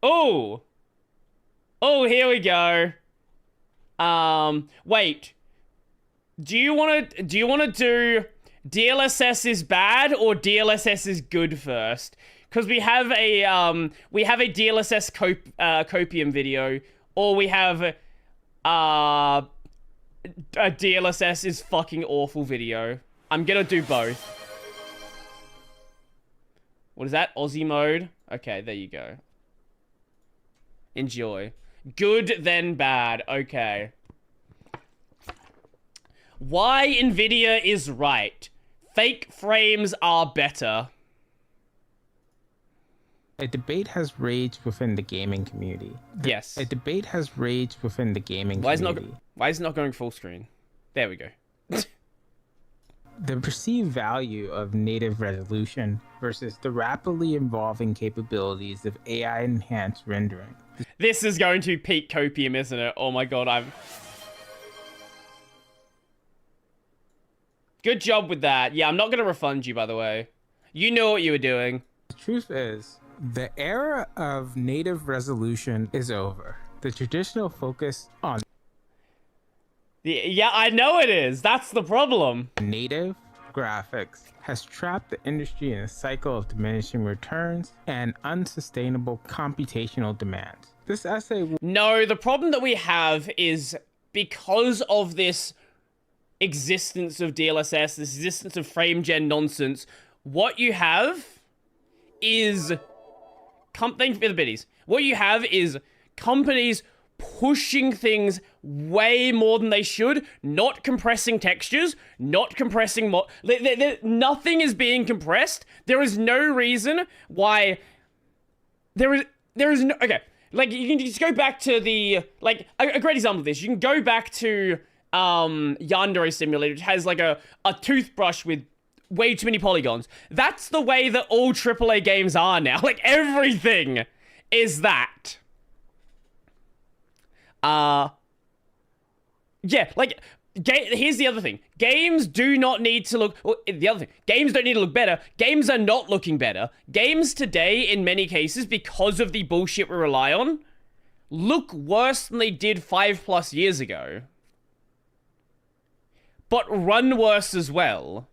Oh, here we go. Wait. Do you want to do DLSS is bad or DLSS is good first? Because we have a DLSS copium video, or we have a DLSS is fucking awful video. I'm gonna do both. What is that? Aussie mode? Okay, there you go. Enjoy. Good, then bad. Okay. Why Nvidia is right. Fake frames are better. A debate has raged within the gaming community. Yes. A debate has raged within the gaming community. Why is it not going full screen? There we go. The perceived value of native resolution versus the rapidly evolving capabilities of AI-enhanced rendering. This is going to peak copium, isn't it? Oh my god, Good job with that. Yeah, I'm not going to refund you, by the way. You know what you were doing. The truth is, the era of native resolution is over. The traditional focus on Yeah, I know it is. That's the problem. native graphics has trapped the industry in a cycle of diminishing returns and unsustainable computational demands. This essay No, the problem that we have is because of this existence of DLSS, this existence of frame gen nonsense, what you have is... Thank you for the biddies. What you have is companies pushing things way more than they should, not compressing textures, not compressing nothing is being compressed. There is no reason why there is no... Okay, like, you can just go back to the... Like, a great example of this, you can go back to Yandere Simulator, which has, like, a toothbrush with way too many polygons. That's the way that all AAA games are now. Like, everything is that. Yeah, like, here's the other thing. Games do not need to look... Well, the other thing. Games don't need to look better. Games are not looking better. Games today, in many cases, because of the bullshit we rely on, look worse than they did 5+ years ago. But run worse as well.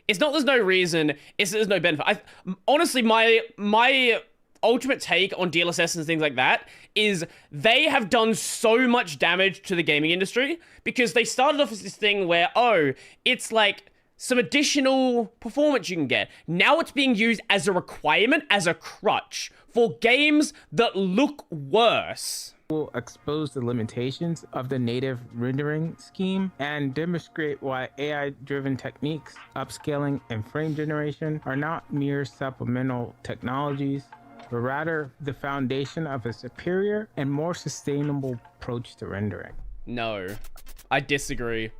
It's not there's no reason, it's there's no benefit. Honestly, my ultimate take on DLSS and things like that is they have done so much damage to the gaming industry because they started off as this thing where, oh, it's like some additional performance you can get. Now it's being used as a requirement, as a crutch for games that look worse. will expose the limitations of the native rendering scheme and demonstrate why AI-driven techniques, upscaling, and frame generation are not mere supplemental technologies, but rather the foundation of a superior and more sustainable approach to rendering. No, I disagree.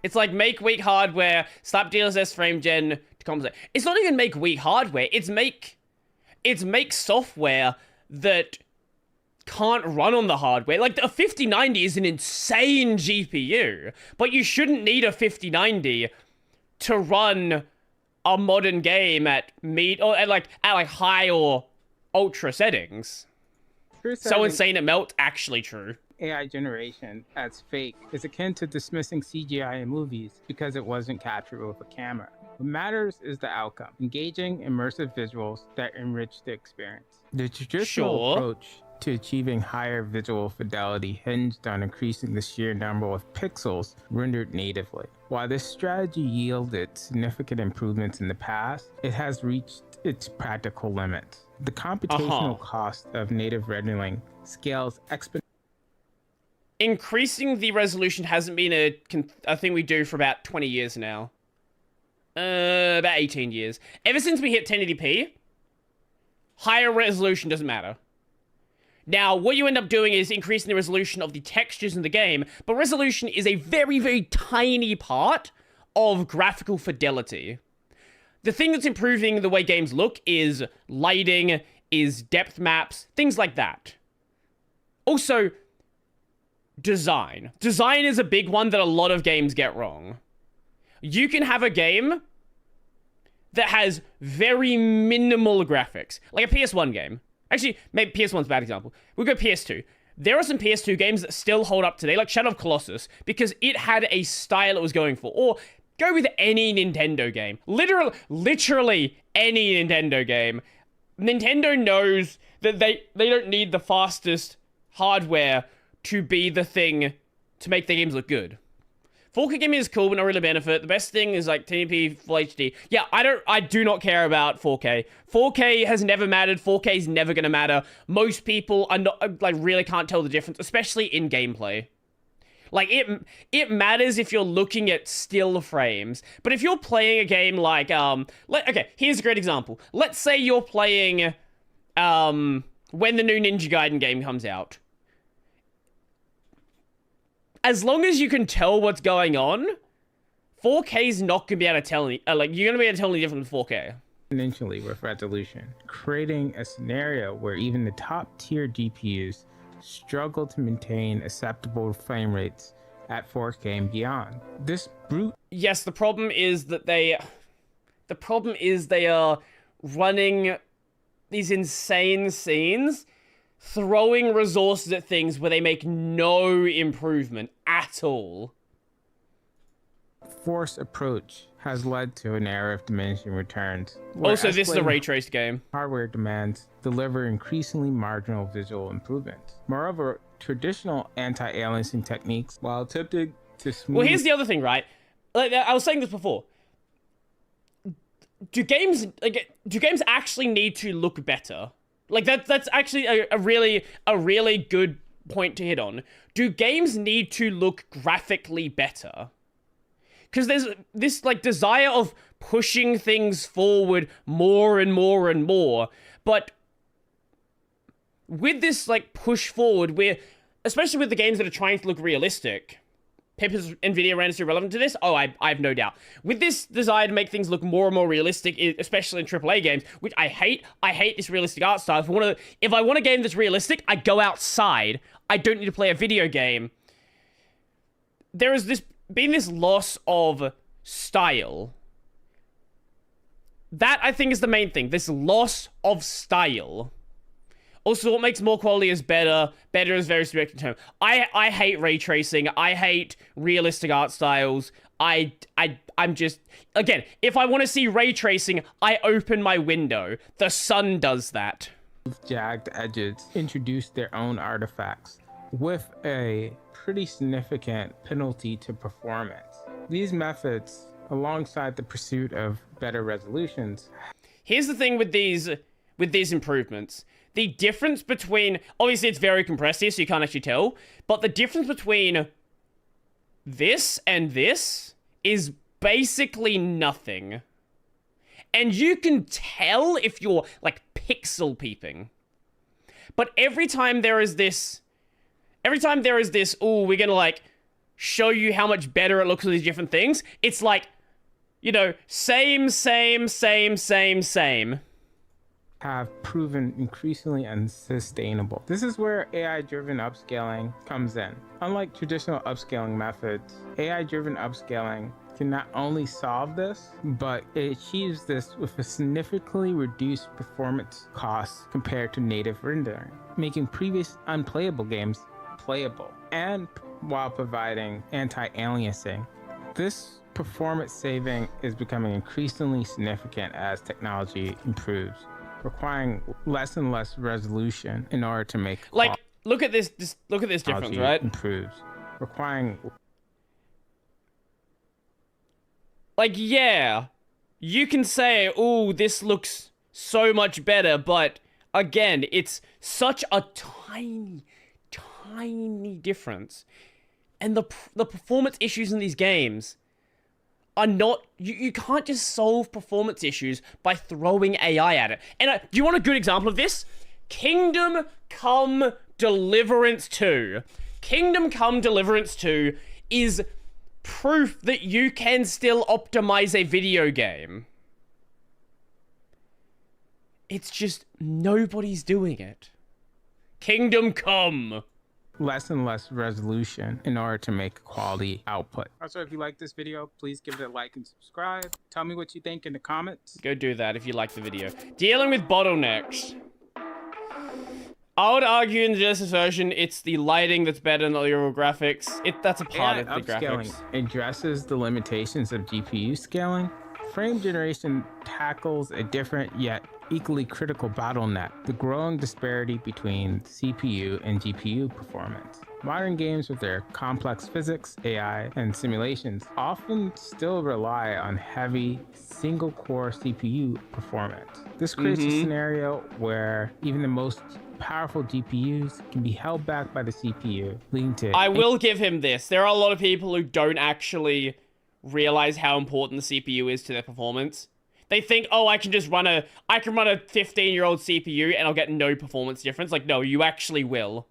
It's like make weak hardware, slap DLSS frame gen to compensate. It's not even make weak hardware, it's make software that can't run on the hardware. Like, a 5090 is an insane GPU, but you shouldn't need a 5090 to run a modern game at high or ultra settings. So insane it melts, actually true. AI generation as fake is akin to dismissing CGI in movies because it wasn't captured with a camera. What matters is the outcome, engaging, immersive visuals that enrich the experience. The traditional approach to achieving higher visual fidelity hinged on increasing the sheer number of pixels rendered natively. While this strategy yielded significant improvements in the past, it has reached its practical limits. The computational cost of native rendering scales exponentially. Increasing the resolution hasn't been a thing we do for about 20 years now. About 18 years. Ever since we hit 1080p, higher resolution doesn't matter. Now, what you end up doing is increasing the resolution of the textures in the game, but resolution is a very, very tiny part of graphical fidelity. The thing that's improving the way games look is lighting, is depth maps, things like that. Also, design. Design is a big one that a lot of games get wrong. You can have a game that has very minimal graphics, like a PS1 game. Actually, maybe PS1's a bad example. We'll go PS2. There are some PS2 games that still hold up today, like Shadow of Colossus, because it had a style it was going for. Or go with any Nintendo game. Literally any Nintendo game. Nintendo knows that they don't need the fastest hardware to be the thing to make their games look good. 4K gaming is cool, but not really benefit. The best thing is like 1080p Full HD. Yeah, I do not care about 4K. 4K has never mattered. 4K is never gonna matter. Most people are not, like, really can't tell the difference, especially in gameplay. Like, it matters if you're looking at still frames. But if you're playing a game like, okay, here's a great example. Let's say you're playing, when the new Ninja Gaiden game comes out. As long as you can tell what's going on, 4K is not going to be able to tell any, like, you're going to be able to tell any different than 4K. Exponentially with resolution, creating a scenario where even the top tier GPUs struggle to maintain acceptable frame rates at 4K and beyond. This brute. Yes, the problem is they are running these insane scenes, throwing resources at things where they make no improvement at all. Forced approach has led to an era of diminishing returns. Also, this is a ray traced game. Hardware demands deliver increasingly marginal visual improvements. Moreover, traditional anti-aliasing techniques, while attempting to smooth... Well, here's the other thing, right? Like, I was saying this before. Do games actually need to look better? Like, that's actually a really good point to hit on. Do games need to look graphically better? Because there's this, like, desire of pushing things forward more and more and more. But with this, like, push forward, especially with the games that are trying to look realistic, Pepper's Nvidia ran is irrelevant to this? Oh, I have no doubt. With this desire to make things look more and more realistic, especially in AAA games, which I hate this realistic art style. If I want a game that's realistic, I go outside. I don't need to play a video game. There has been this loss of style. That, I think, is the main thing. This loss of style. Also, what makes more quality is better. Better is a very subjective term. I hate ray tracing. I hate realistic art styles. I'm just... Again, if I want to see ray tracing, I open my window. The sun does that. Jagged edges introduce their own artifacts with a pretty significant penalty to performance. These methods, alongside the pursuit of better resolutions... Here's the thing with these improvements. The difference between... Obviously, it's very compressed here, so you can't actually tell. But the difference between this and this is basically nothing. And you can tell if you're, like, pixel peeping. But every time there is this, ooh, we're gonna, like, show you how much better it looks with these different things, it's like, you know, same. Have proven increasingly unsustainable. This is where AI-driven upscaling comes in. Unlike traditional upscaling methods, AI-driven upscaling can not only solve this, but it achieves this with a significantly reduced performance costs compared to native rendering, making previous unplayable games playable, and while providing anti-aliasing. This performance saving is becoming increasingly significant as technology improves, requiring less and less resolution in order to make... Like, look at this difference, right? Improves, requiring... Like, yeah, you can say, ooh, this looks so much better, but again, it's such a tiny difference. And the performance issues in these games are not... You can't just solve performance issues by throwing AI at it. And do you want a good example of this? Kingdom Come Deliverance 2. Kingdom Come Deliverance 2 is proof that you can still optimize a video game. It's just nobody's doing it. Kingdom Come. less and less resolution in order to make quality output. Also, if you like this video, please give it a like and subscribe. Tell me what you think in the comments. Go do that if you like the video. Dealing with bottlenecks. I would argue in the Genesis version, it's the lighting that's better than the overall graphics. That's a part of the upscaling graphics. addresses the limitations of GPU scaling. Frame generation tackles a different yet equally critical bottleneck, the growing disparity between CPU and GPU performance. Modern games with their complex physics, AI, and simulations often still rely on heavy single-core CPU performance. This creates a scenario where even the most powerful GPUs can be held back by the CPU, leading to... I will give him this. There are a lot of people who don't actually realize how important the CPU is to their performance. They think, oh, I can run a 15-year-old CPU and I'll get no performance difference. Like, no, you actually will.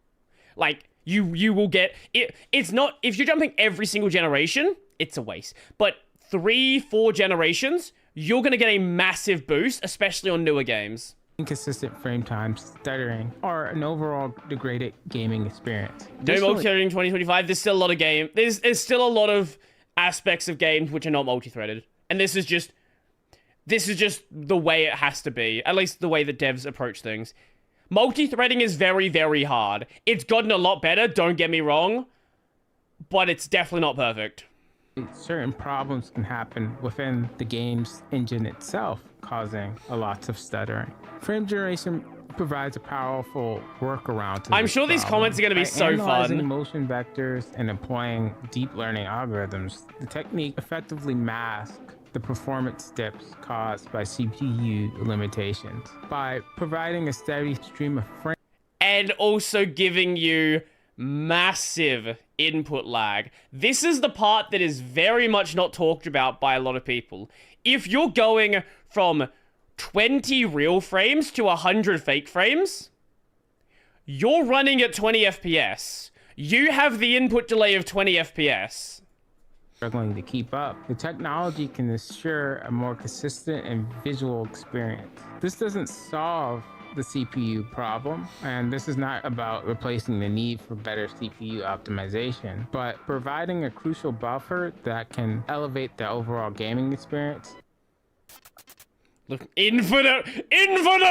Like, you will get it. It's not, if you're jumping every single generation, it's a waste. But 3-4 generations, you're gonna get a massive boost, especially on newer games. Inconsistent frame times, stuttering, or an overall degraded gaming experience. No multi-threading in 2025. There's still a lot of there's still a lot of aspects of games which are not multi-threaded. And this is just the way it has to be. At least the way that devs approach things. Multi-threading is very, very hard. It's gotten a lot better, don't get me wrong. But it's definitely not perfect. Certain problems can happen within the game's engine itself, causing a lot of stuttering. Frame generation provides a powerful workaround to I'm sure these comments are going to be so analyzing fun. motion vectors and employing deep learning algorithms, the technique effectively masks the performance dips caused by CPU limitations by providing a steady stream of frame And also giving you massive input lag. This is the part that is very much not talked about by a lot of people. If you're going from 20 real frames to 100 fake frames, you're running at 20 FPS. You have the input delay of 20 FPS. struggling to keep up. The technology can assure a more consistent and visual experience. This doesn't solve the CPU problem, and this is not about replacing the need for better CPU optimization, but providing a crucial buffer that can elevate the overall gaming experience. Look, infinite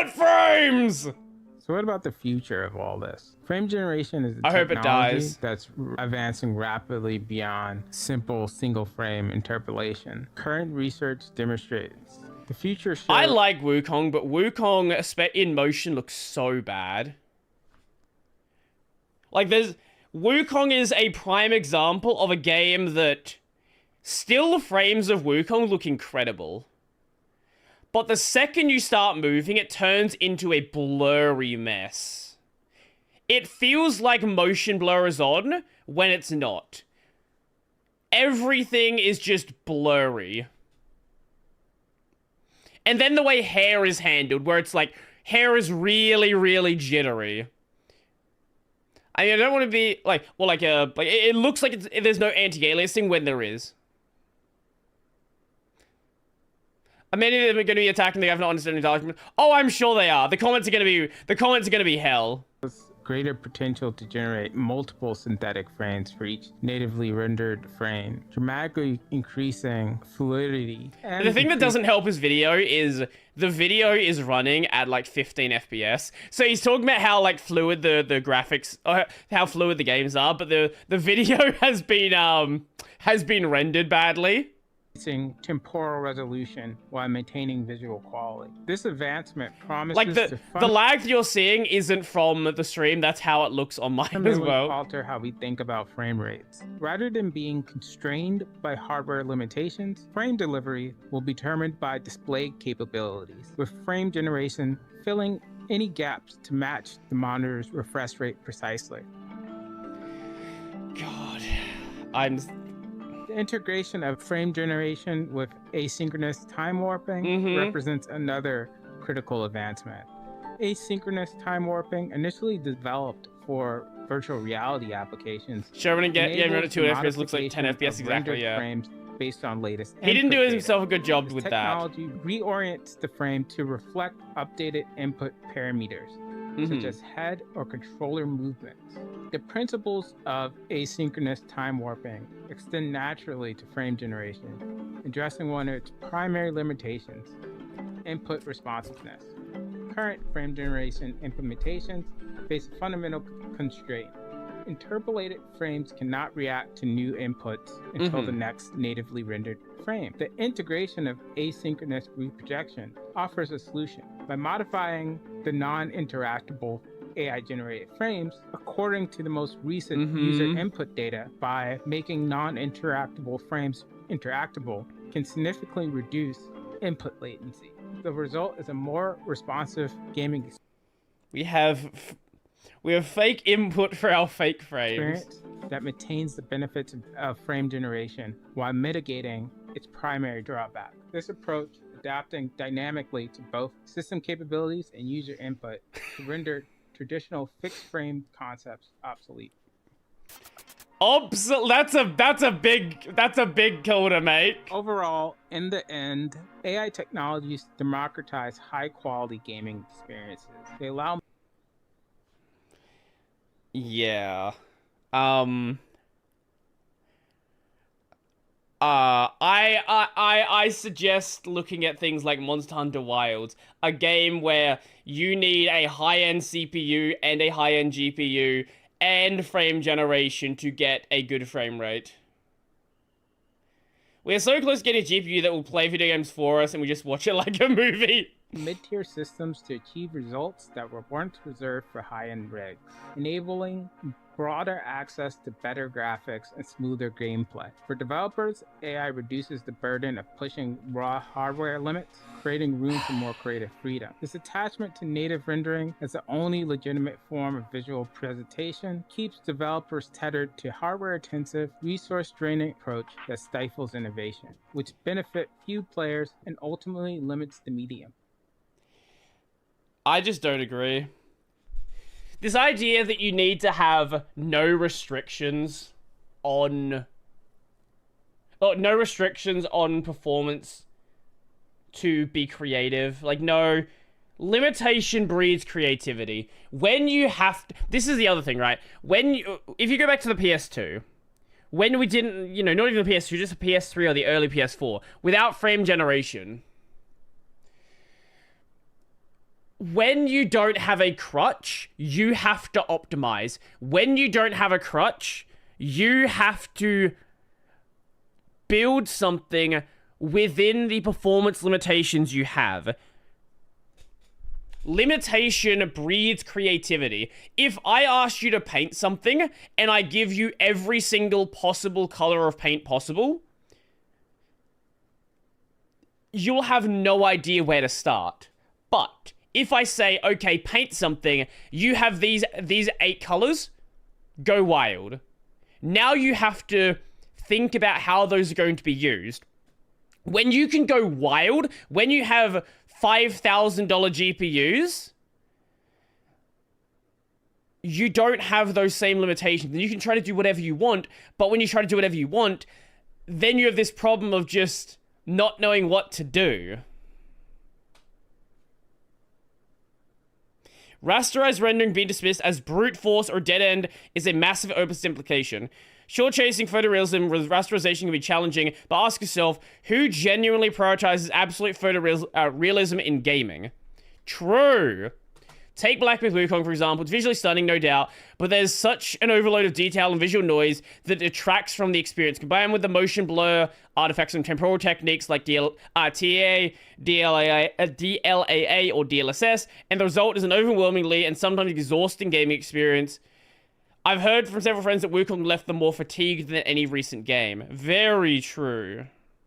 frames! So what about the future of all this? Frame generation is a I hope it technology dies. that's advancing rapidly beyond simple single-frame interpolation. Current research demonstrates the future shows... I like Wukong, but Wukong in motion looks so bad. Like, Wukong is a prime example of a game that still frames of Wukong look incredible. But the second you start moving, it turns into a blurry mess. It feels like motion blur is on when it's not. Everything is just blurry. And then the way hair is handled, where it's like, hair is really, really jittery. I mean, I don't want to be like, well, like it looks like there's no anti-aliasing when there is. Many of them are going to be attacking the government understanding document. Oh, I'm sure they are. The comments are going to be hell. Greater potential to generate multiple synthetic frames for each natively rendered frame, dramatically increasing fluidity. And the thing that doesn't help his video is the video is running at like 15 FPS. So he's talking about how like fluid the graphics, or how fluid the games are, but the video has been rendered badly. Temporal resolution while maintaining visual quality. This advancement promises like the lag that you're seeing isn't from the stream. That's how it looks on mine as well. Alter how we think about frame rates. Rather than being constrained by hardware limitations, frame delivery will be determined by display capabilities, with frame generation filling any gaps to match the monitor's refresh rate precisely. God, The integration of frame generation with asynchronous time warping represents another critical advancement. Asynchronous time warping, initially developed for virtual reality applications, Sherman and run at 2 FPS looks like 10 FPS exactly, yeah. Frames based on latest he didn't do himself a good job with that. Technology reorients the frame to reflect updated input parameters. such as head or controller movements. The principles of asynchronous time warping extend naturally to frame generation, addressing one of its primary limitations, input responsiveness. Current frame generation implementations face a fundamental constraint. Interpolated frames cannot react to new inputs until the next natively rendered frame. The integration of asynchronous reprojection offers a solution. By modifying the non-interactable AI-generated frames according to the most recent user input data, by making non-interactable frames interactable, can significantly reduce input latency. The result is a more responsive gaming experience. We have fake input for our fake frames. That maintains the benefits of frame generation while mitigating its primary drawback. This approach, adapting dynamically to both system capabilities and user input, to render traditional fixed frame concepts obsolete. That's a big call to make. Overall, in the end, AI technologies democratize high-quality gaming experiences. They allow I suggest looking at things like Monster Hunter Wilds, a game where you need a high-end CPU and a high-end GPU and frame generation to get a good frame rate. We're so close to getting a GPU that will play video games for us and we just watch it like a movie. Mid-tier systems to achieve results that were once reserved for high-end rigs, enabling broader access to better graphics and smoother gameplay. For developers, AI reduces the burden of pushing raw hardware limits, creating room for more creative freedom. This attachment to native rendering as the only legitimate form of visual presentation keeps developers tethered to hardware-intensive, resource-draining approach that stifles innovation, which benefit few players and ultimately limits the medium. I just don't agree. This idea that you need to have no restrictions on performance to be creative. Like, no, limitation breeds creativity. When you have to, this is the other thing, right? If you go back to the PS2, when we didn't, not even the PS2, just the PS3 or the early PS4, without frame generation, when you don't have a crutch, you have to optimize. When you don't have a crutch, you have to build something within the performance limitations you have. Limitation breeds creativity. If I ask you to paint something and I give you every single possible color of paint possible, you'll have no idea where to start. But if I say, okay, paint something, you have these 8 colors, go wild. Now you have to think about how those are going to be used. When you can go wild, when you have $5,000 GPUs, you don't have those same limitations. And you can try to do whatever you want, but when you try to do whatever you want, then you have this problem of just not knowing what to do. Rasterized rendering being dismissed as brute force or dead end is a massive oversimplification. Sure, chasing photorealism with rasterization can be challenging, but ask yourself, who genuinely prioritizes absolute photorealism in gaming? True. Take Black Myth Wukong, for example. It's visually stunning, no doubt, but there's such an overload of detail and visual noise that detracts from the experience. Combined with the motion blur artifacts and temporal techniques like DLAA, or DLSS, and the result is an overwhelmingly and sometimes exhausting gaming experience. I've heard from several friends that Wukong left them more fatigued than any recent game. Very true.